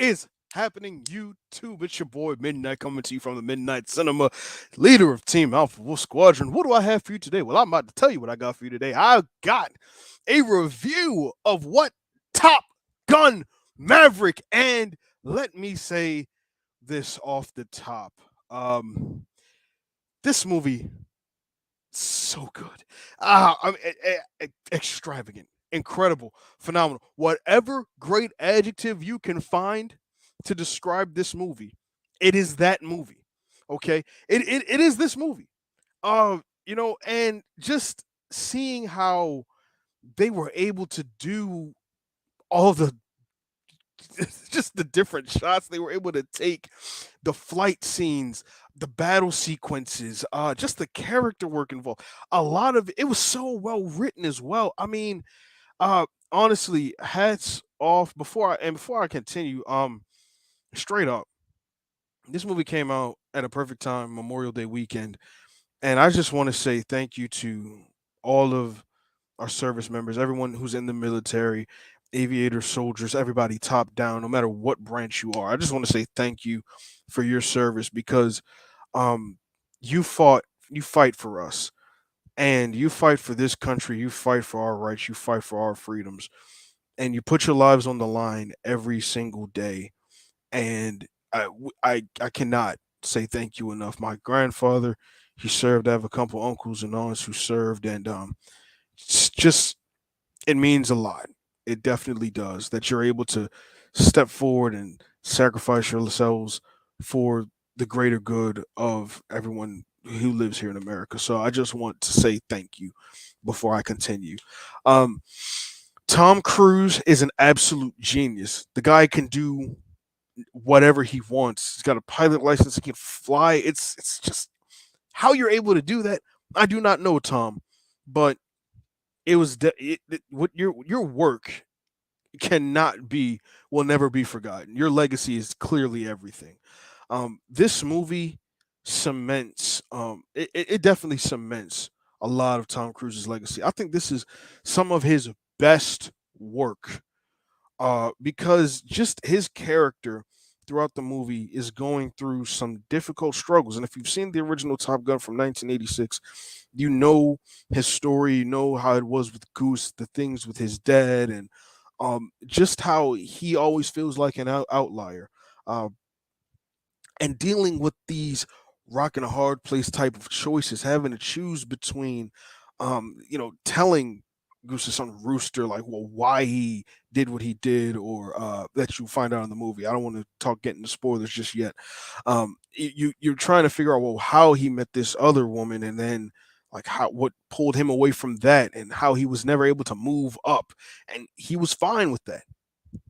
is happening, YouTube? It's your boy Midnight coming to you from the Midnight Cinema, leader of Team Alpha Wolf Squadron. What do I have for you today? Well, I'm about to tell you what I got for you today. I got a review of what Top Gun Maverick, and let me say this off the top. Um, this movie so good. I mean, extravagant, incredible, phenomenal. Whatever great adjective you can find to describe this movie, it is that movie. Okay, it is this movie. And just seeing how they were able to do all the just the different shots they were able to take, the flight scenes, the battle sequences, just the character work involved. A lot of it was so well written as well. I mean, honestly, hats off. Before I continue, straight up, this movie came out at a perfect time, Memorial Day weekend, and I just want to say thank you to all of our service members, everyone who's in the military, aviators, soldiers, everybody top down, no matter what branch you are. I just want to say thank you for your service because um you fought you fight for us, and you fight for this country, you fight for our rights, you fight for our freedoms, and you put your lives on the line every single day. And I cannot say thank you enough. My grandfather, he served. I have a couple uncles and aunts who served, and it's just it means a lot. It definitely does that you're able to step forward and sacrifice yourselves for the greater good of everyone who lives here in America. So I just want to say thank you before I continue. Um, Tom Cruise is an absolute genius. The guy can do whatever he wants. He's got a pilot license. He can fly. It's just how you're able to do that. I do not know, Tom, but what your work cannot be will never be forgotten. Your legacy is clearly everything. This movie cements it definitely cements a lot of Tom Cruise's legacy. I think this is some of his best work, because just his character throughout the movie is going through some difficult struggles. And if you've seen the original Top Gun from 1986, you know his story, you know how it was with Goose, the things with his dad, and just how he always feels like an outlier. Uh, and dealing with these rock and a hard place type of choices, having to choose between, telling Goose's son Rooster like, well, why he did what he did, or that you find out in the movie. I don't want to talk getting the spoilers just yet. You're trying to figure out, well, how he met this other woman, and then like how what pulled him away from that, and how he was never able to move up, and he was fine with that.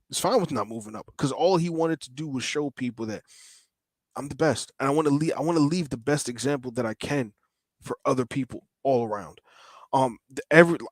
He's fine with not moving up because all he wanted to do was show people that I'm the best, and I want to leave the best example that I can for other people all around.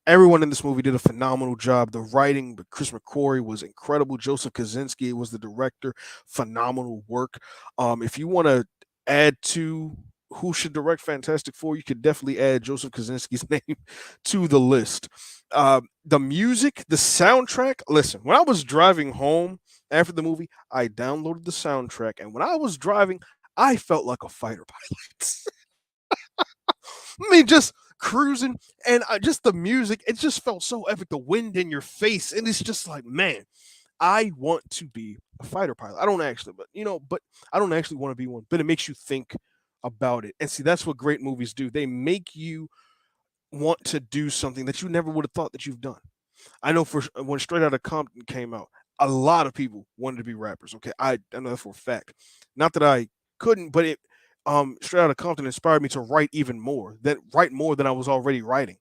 Everyone in this movie did a phenomenal job. The writing, but Chris McQuarrie was incredible. Joseph Kaczynski was the director. Phenomenal work. If you want to add to who should direct Fantastic Four, you could definitely add Joseph Kaczynski's name to the list. The music, the soundtrack. Listen, when I was driving home after the movie, I downloaded the soundtrack, and when I was driving, I felt like a fighter pilot. I mean, just cruising, and just the music, it just felt so epic. The wind in your face, and it's just like, man, I want to be a fighter pilot. I don't actually, but I don't actually want to be one. But it makes you think about it, and see, that's what great movies do. They make you want to do something that you never would have thought that you've done. I know for when Straight Outta Compton came out, a lot of people wanted to be rappers. Okay, I know that for a fact. Not that I couldn't, but it Straight Outta Compton inspired me to write more than I was already writing,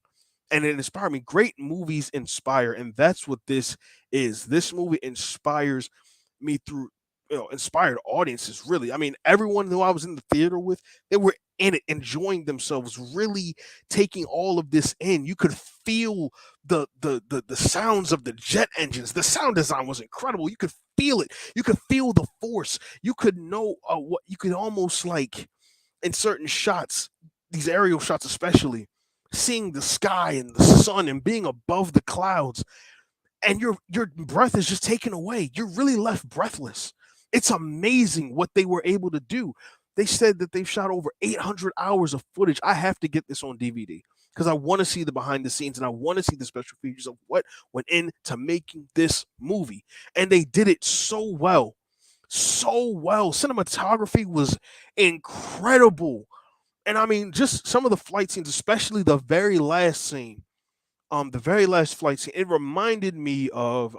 and it inspired me. Great movies inspire, and that's what this is. This movie inspires me through inspired audiences. Really, I mean, everyone who I was in the theater with, they were in it, enjoying themselves, really taking all of this in. You could feel the sounds of the jet engines. The sound design was incredible. You could feel it. You could feel the force. You could know what you could almost like in certain shots, these aerial shots especially, seeing the sky and the sun and being above the clouds, and your breath is just taken away. You're really left breathless. It's amazing what they were able to do. They said that they've shot over 800 hours of footage. I have to get this on DVD because I want to see the behind the scenes and I want to see the special features of what went into making this movie. And they did it so well. So well. Cinematography was incredible. And I mean, just some of the flight scenes, especially the very last scene, the very last flight scene, it reminded me of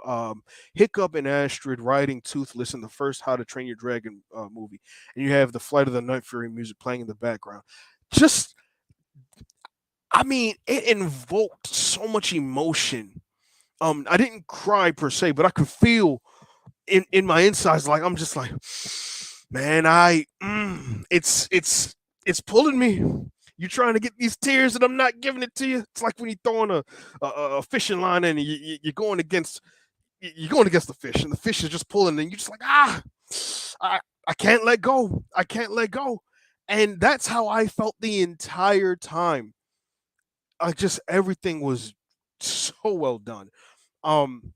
Hiccup and Astrid riding Toothless in the first How to Train Your Dragon movie, and you have the Flight of the Night Fury music playing in the background. Just, I mean, it invoked so much emotion. I didn't cry per se, but I could feel in my insides, like I'm just like, man, it's pulling me. You trying to get these tears, and I'm not giving it to you. It's like when you throwing a fishing line in, and you're going against you're going against the fish, and the fish is just pulling, and you're just like, I I can't let go. I can't let go. And that's how I felt the entire time. I just everything was so well done. Um,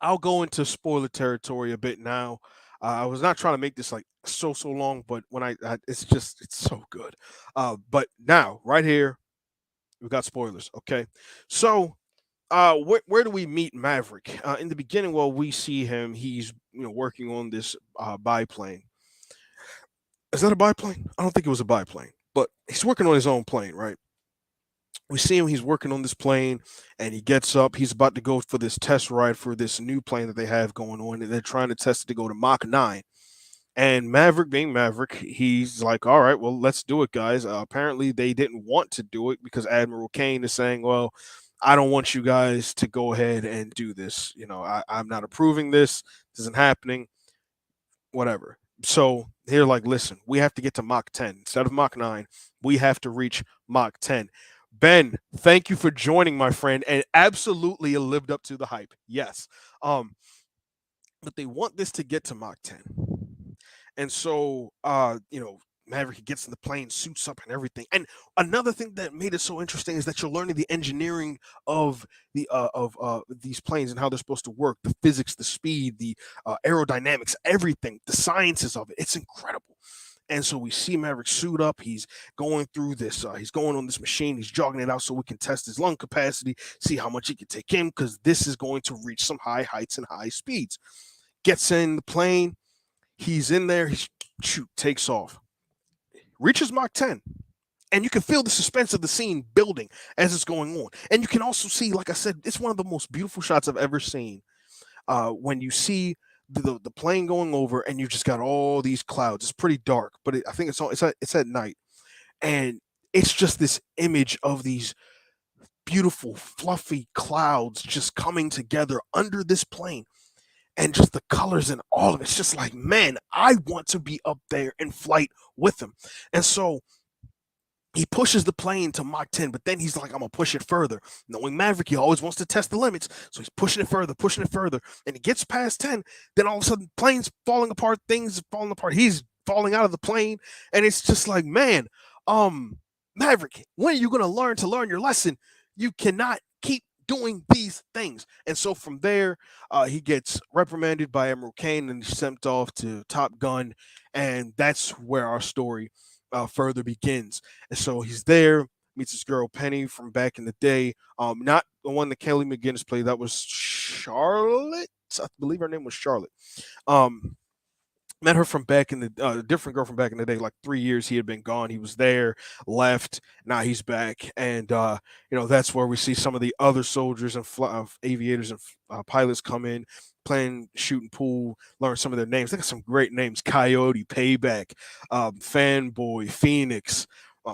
I'll go into spoiler territory a bit now. I was not trying to make this like so long, but when it's just it's so good. But now right here we got spoilers. Okay, so where do we meet Maverick? In the beginning, well, we see him. He's working on this biplane. Is that a biplane? I don't think it was a biplane, but he's working on his own plane, right? We see him, he's working on this plane, and he gets up, he's about to go for this test ride for this new plane that they have going on, and they're trying to test it to go to Mach 9. And Maverick, being Maverick, he's like, all right, well, let's do it, guys. Apparently they didn't want to do it because Admiral Kane is saying, well, I don't want you guys to go ahead and do this. I'm not approving this. This isn't happening, whatever. So they're like, listen, we have to get to Mach 10 instead of Mach 9. We have to reach Mach 10. Ben, thank you for joining, my friend, and absolutely it lived up to the hype. Yes. Um, but they want this to get to Mach 10. And so Maverick gets in the plane, suits up and everything. And another thing that made it so interesting is that you're learning the engineering of these planes and how they're supposed to work, the physics, the speed, the aerodynamics, everything, the sciences of it. It's incredible. And so we see Maverick suit up. He's going through this. He's going on this machine. He's jogging it out so we can test his lung capacity, see how much he can take in, because this is going to reach some high heights and high speeds. Gets in the plane. He's in there. He takes off. Reaches Mach 10. And you can feel the suspense of the scene building as it's going on. And you can also see, like I said, it's one of the most beautiful shots I've ever seen. When you see the plane going over, and you've just got all these clouds. It's pretty dark, but I think it's at night, and it's just this image of these beautiful, fluffy clouds just coming together under this plane, and just the colors and all of it. It's just like, man, I want to be up there in flight with them. And so he pushes the plane to Mach 10, but then he's like, I'm going to push it further. Knowing Maverick, he always wants to test the limits. So he's pushing it further. And he gets past 10. Then all of a sudden, plane's falling apart, things falling apart. He's falling out of the plane. And it's just like, man, Maverick, when are you going to learn your lesson? You cannot keep doing these things. And so from there, he gets reprimanded by Admiral Kane and sent off to Top Gun. And that's where our story further begins. And so he's there, meets his girl Penny from back in the day. Not the one that Kelly McGinnis played. That was Charlotte. I believe her name was Charlotte. Um, Met her from back in the different girl from back in the day. Like 3 years he had been gone. He was there, left. Now he's back, and that's where we see some of the other soldiers and aviators and pilots come in, playing shooting pool. Learn some of their names. They got some great names: Coyote, Payback, Fanboy, Phoenix,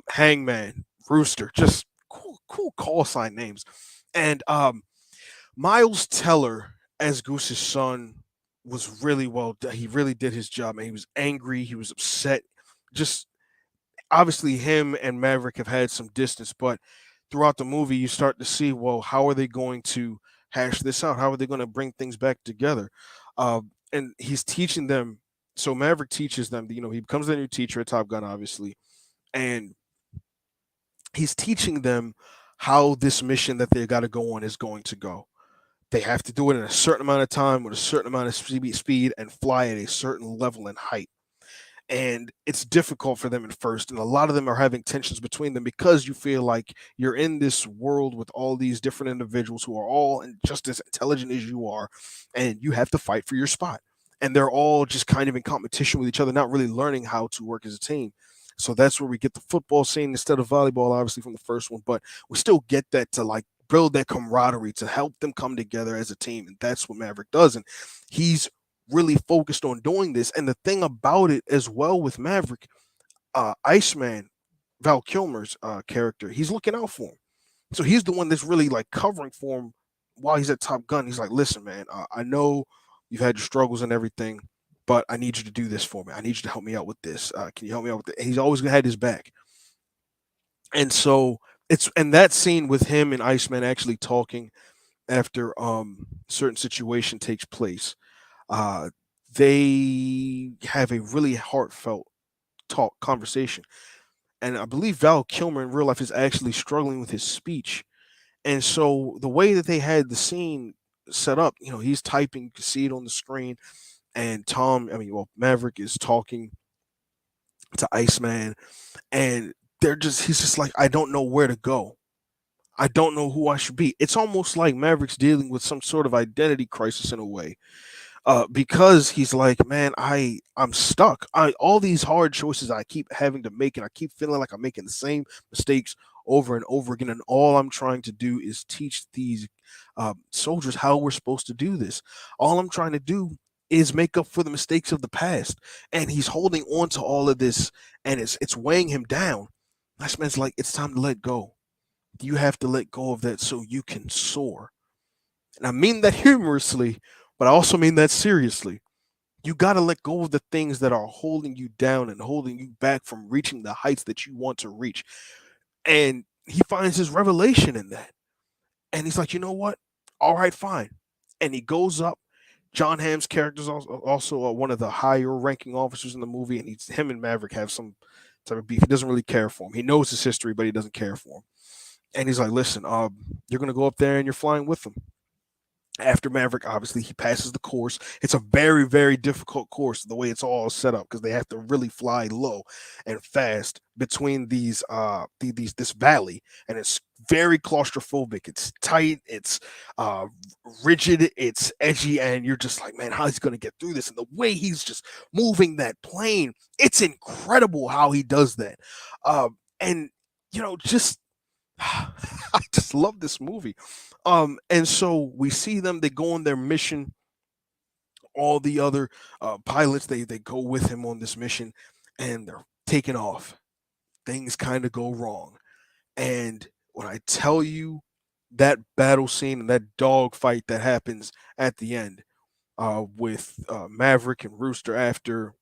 Hangman, Rooster. Just cool call sign names. And Miles Teller as Goose's son was really well done. He really did his job, and he was angry. He was upset. Just obviously, him and Maverick have had some distance, but throughout the movie, you start to see, well, how are they going to hash this out? How are they going to bring things back together? And he's teaching them. So Maverick teaches them. He becomes the new teacher at Top Gun, obviously, and he's teaching them how this mission that they got to go on is going to go. They have to do it in a certain amount of time with a certain amount of speed and fly at a certain level and height. And it's difficult for them at first, and a lot of them are having tensions between them because you feel like you're in this world with all these different individuals who are all just as intelligent as you are, and you have to fight for your spot, and they're all just kind of in competition with each other, not really learning how to work as a team. So that's where we get the football scene instead of volleyball, obviously, from the first one, but we still get that to like build that camaraderie to help them come together as a team, and that's what Maverick does. And he's really focused on doing this. And the thing about it as well with Maverick, Iceman, Val Kilmer's character, he's looking out for him. So he's the one that's really like covering for him while he's at Top Gun. He's like, listen, man, I know you've had your struggles and everything, but I need you to do this for me. I need you to help me out with this. Can you help me out with it? And he's always had his back. And so it's and that scene with him and Iceman actually talking after certain situation takes place, uh, they have a really heartfelt talk conversation. And I believe Val Kilmer in real life is actually struggling with his speech. And so the way that they had the scene set up, he's typing, you can see it on the screen, and Maverick is talking to Iceman, and he's just like, I don't know where to go. I don't know who I should be. It's almost like Maverick's dealing with some sort of identity crisis in a way, because he's like, man, I'm stuck. All these hard choices I keep having to make, and I keep feeling like I'm making the same mistakes over and over again. And all I'm trying to do is teach these soldiers how we're supposed to do this. All I'm trying to do is make up for the mistakes of the past. And he's holding on to all of this, and it's weighing him down. That man's like, it's time to let go. You have to let go of that so you can soar. And I mean that humorously, but I also mean that seriously. You got to let go of the things that are holding you down and holding you back from reaching the heights that you want to reach. And he finds his revelation in that. And he's like, you know what? All right, fine. And he goes up. John Hamm's character is also one of the higher ranking officers in the movie. And him and Maverick have some type of beef. He doesn't really care for him. He knows his history, but he doesn't care for him. And he's like, listen, you're going to go up there and you're flying with him. After Maverick, obviously, he passes the course. It's a very, very difficult course, the way it's all set up, because they have to really fly low and fast between this valley, and it's very claustrophobic. It's tight, it's uh, rigid, it's edgy, and you're just like, man, how's he going to get through this? And the way he's just moving that plane, it's incredible how he does that. And just I just love this movie. And so we see them, they go on their mission. All the other pilots, they go with him on this mission, and they're taking off. Things kind of go wrong. And when I tell you that battle scene and that dog fight that happens at the end, with Maverick and Rooster, after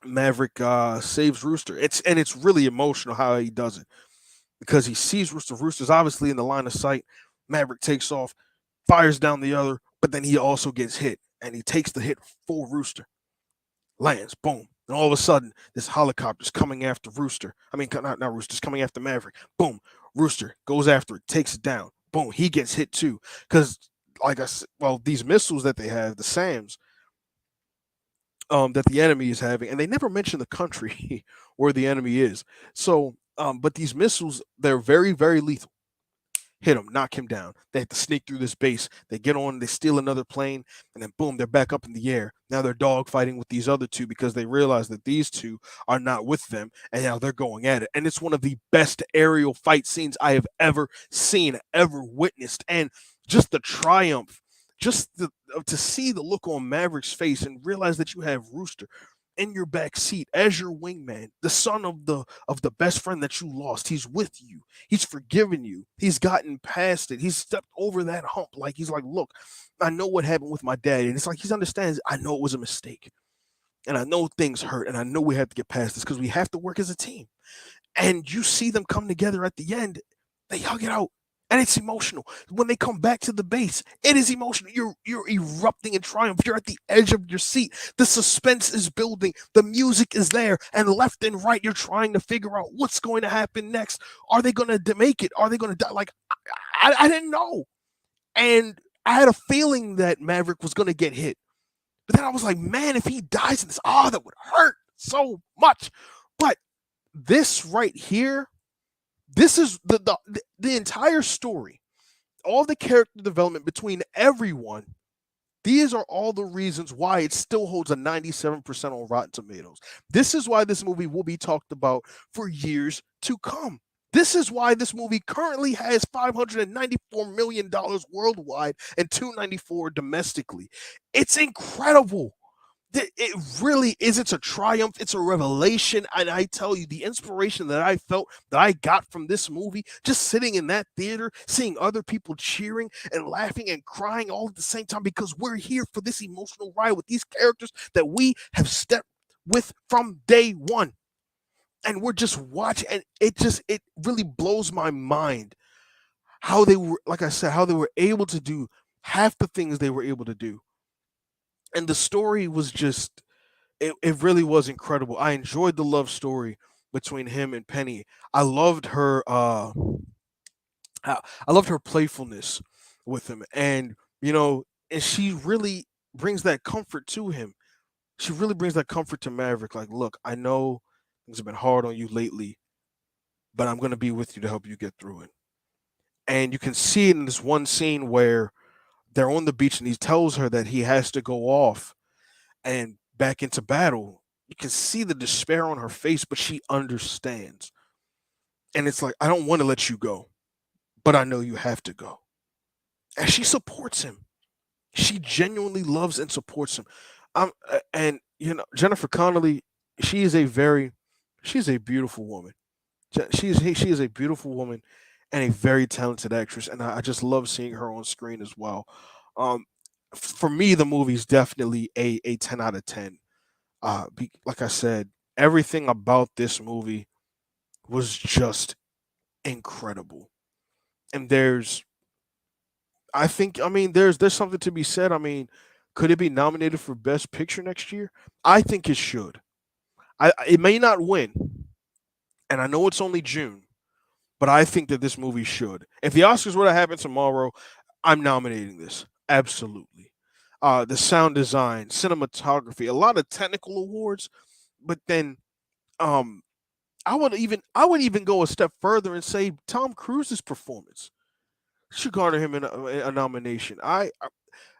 Maverick saves Rooster, it's really emotional how he does it, because he sees Rooster. Rooster's obviously in the line of sight. Maverick takes off, fires down the other, but then he also gets hit, and he takes the hit for Rooster, lands, boom. And all of a sudden, this helicopter's coming after Rooster. I mean, not Rooster's coming after Maverick. Boom. Rooster goes after it, takes it down. Boom. He gets hit too. Because, like I said, well, these missiles that they have, the SAMs, that the enemy is having, and they never mention the country where the enemy is. So, but these missiles, they're very, very lethal. Hit him, knock him down. They have to sneak through this base. They get on, they steal another plane, and then boom, they're back up in the air. Now they're dogfighting with these other two because they realize that these two are not with them, and now they're going at it. And it's one of the best aerial fight scenes I have ever seen, ever witnessed. And just the triumph, to see the look on Maverick's face and realize that you have Rooster in your back seat as your wingman, the son of the best friend that you lost. He's with you. He's forgiven you. He's gotten past it. He's stepped over that hump. Like, he's like, look, I know what happened with my dad, and it's like he understands. I know it was a mistake, and I know things hurt, and I know we have to get past this because we have to work as a team. And you see them come together at the end. They hug it out. And it's emotional. When they come back to the base, it is emotional. You're erupting in triumph. You're at the edge of your seat. The suspense is building. The music is there. And left and right, you're trying to figure out what's going to happen next. Are they going to make it? Are they going to die? Like, I didn't know. And I had a feeling that Maverick was going to get hit. But then I was like, man, if he dies in this, oh, that would hurt so much. But this right here, this is the entire story, all the character development between everyone. These are all the reasons why it still holds a 97% on Rotten Tomatoes. This is why this movie will be talked about for years to come. This is why this movie currently has $594 million worldwide and 294 domestically. It's incredible. It really is. It's a triumph. It's a revelation. And I tell you, the inspiration that I felt that I got from this movie, just sitting in that theater, seeing other people cheering and laughing and crying all at the same time, because we're here for this emotional ride with these characters that we have stepped with from day one. And we're just watching, and it really blows my mind how they were, like I said, how they were able to do half the things they were able to do. And the story was just it really was incredible. I enjoyed the love story between him and Penny. I loved her I loved her playfulness with him, and and she really brings that comfort to him. She really brings that comfort to Maverick, like, look, I know things have been hard on you lately, but I'm going to be with you to help you get through it. And you can see it in this one scene where they're on the beach and he tells her that he has to go off and back into battle. You can see the despair on her face, but she understands. And it's like, I don't want to let you go, but I know you have to go. And she supports him. She genuinely loves and supports him. And Jennifer Connelly, she is she's a beautiful woman. She is a beautiful woman and a very talented actress, and I just love seeing her on screen as well. Um, for me, the movie's definitely a 10 out of 10. Like I said, everything about this movie was just incredible. And I mean, there's something to be said. I mean, could it be nominated for Best Picture next year? I think it should. It may not win, and I know it's only June, but I think that this movie should. If the Oscars were to happen tomorrow, I'm nominating this absolutely. The sound design, cinematography, a lot of technical awards, but then um I would even go a step further and say Tom Cruise's performance should garner him a nomination.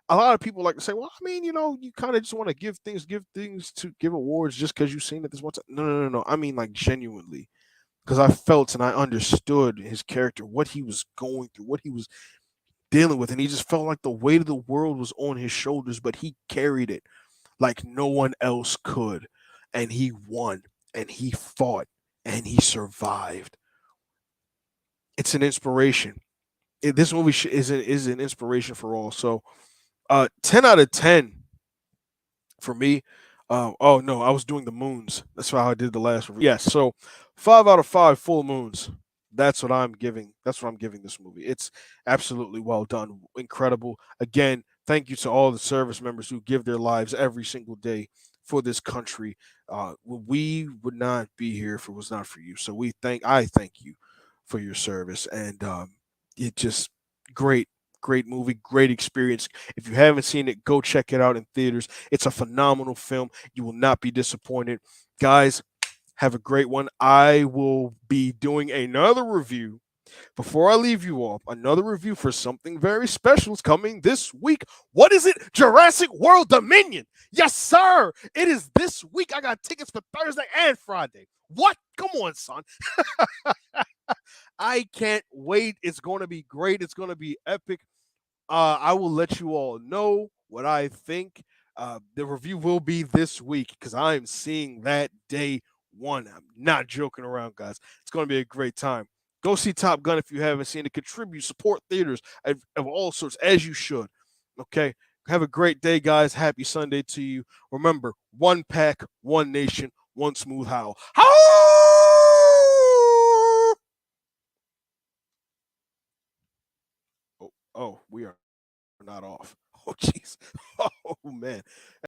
A lot of people like to say, well, I mean, you kind of just want to give awards just because you've seen it this one time. No, no, no, no. I mean, like, genuinely, because I felt and I understood his character, what he was going through, what he was dealing with, and he just felt like the weight of the world was on his shoulders, but he carried it like no one else could, and he won, and he fought, and he survived. It's an inspiration. This movie is an inspiration for all. So, 10 out of 10 for me. Oh no, I was doing the moons. That's how I did the last review. Yes, so 5 out of 5 full moons. That's what I'm giving. That's what I'm giving this movie. It's absolutely well done, incredible. Again, thank you to all the service members who give their lives every single day for this country. We would not be here if it was not for you. So I thank you for your service, and it just great, great movie, great experience. If you haven't seen it, go check it out in theaters. It's a phenomenal film. You will not be disappointed. Guys, have a great one. I will be doing another review before I leave you off. Another review for something very special is coming this week. What is it? Jurassic World Dominion. Yes, sir. It is this week. I got tickets for Thursday and Friday. What? Come on, son. I can't wait. It's going to be great. It's going to be epic. I will let you all know what I think. The review will be this week because I am seeing that day one. I'm not joking around, guys. It's going to be a great time. Go see Top Gun if you haven't seen it. Contribute, support theaters of all sorts, as you should. Okay. Have a great day, guys. Happy Sunday to you. Remember, one pack, one nation, one smooth howl. Howl! Oh, we are not off. Oh, jeez. Oh, man.